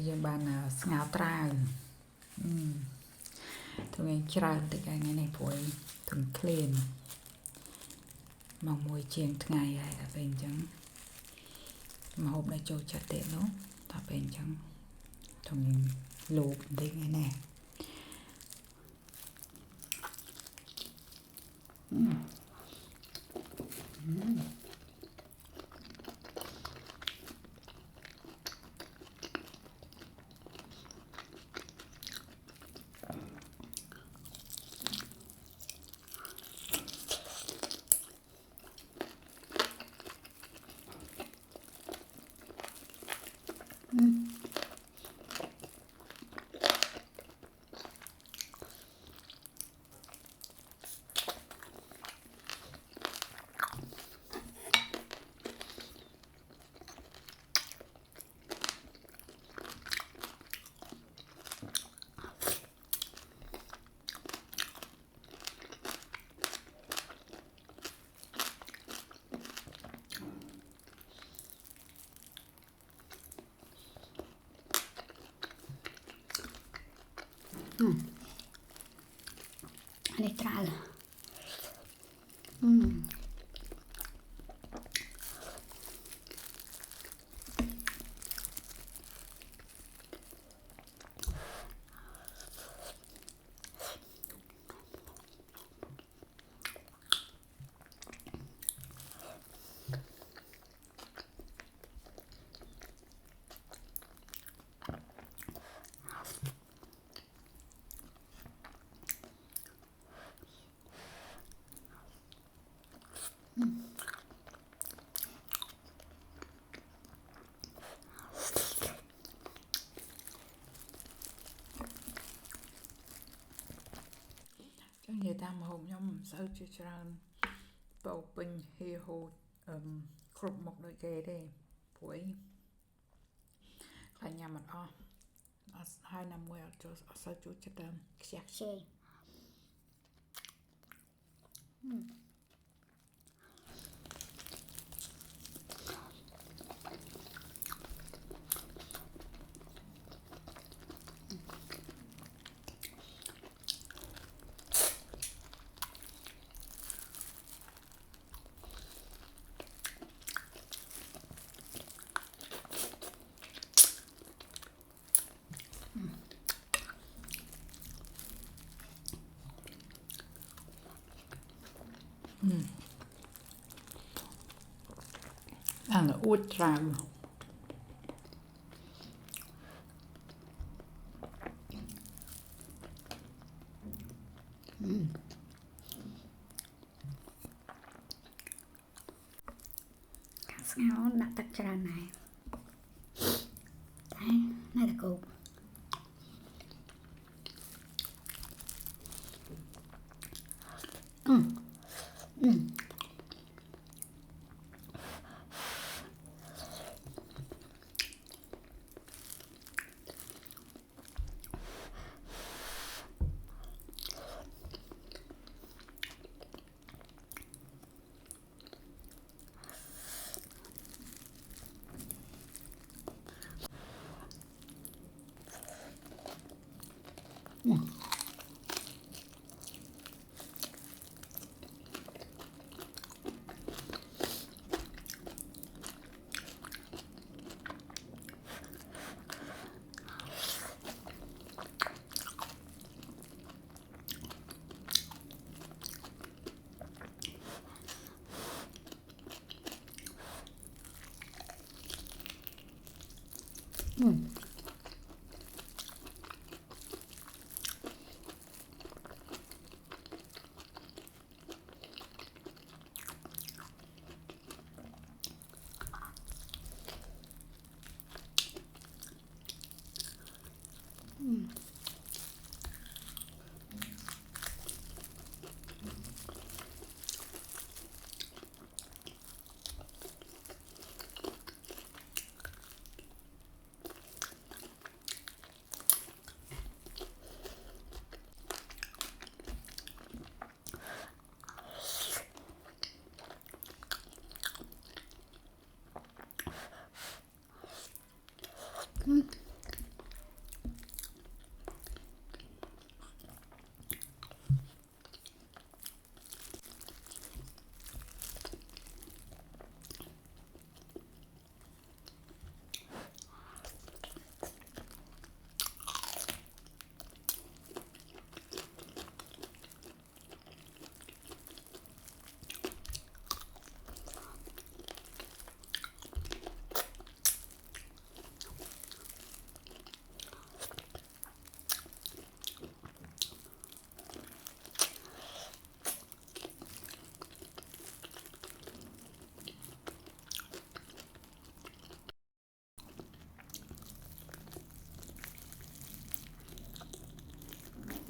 យើងបានស្ងោរត្រាវថ្ងៃច្រើនតិចថ្ងៃនេះព្រោះទុំក្លៀនមកមួយជាងថ្ងៃហើយតែពេលអញ្ចឹងមកហូបដល់ចូលចិត្តទៀតនោះតែពេលអញ្ចឹងទុំលោកបន្តិចថ្ងៃនេះនេះត្រាវនិយាយតាមម្ហូបខ្ញុំមិនសូវជាច្រើនបោពេញហៀហូតគ្រប់មុខដូចគេទេព្រោះខ្លាចញ៉ាំអត់អស់ហើយណាមួយអត់សូវចូលចិត្តខ្ជះខ្ជាយអានអួតត្រាវស្ងោរដាក់ទឹកច្រើនណាស់តែនៅតែគោក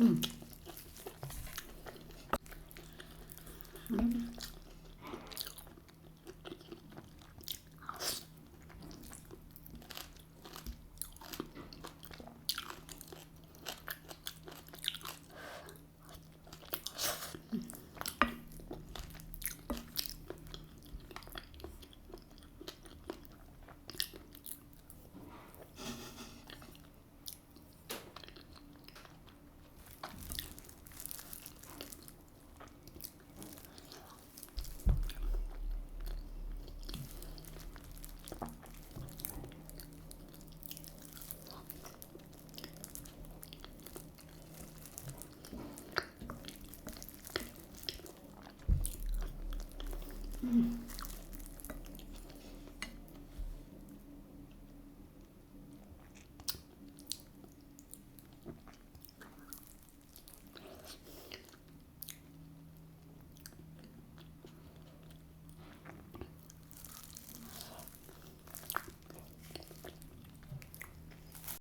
Mm.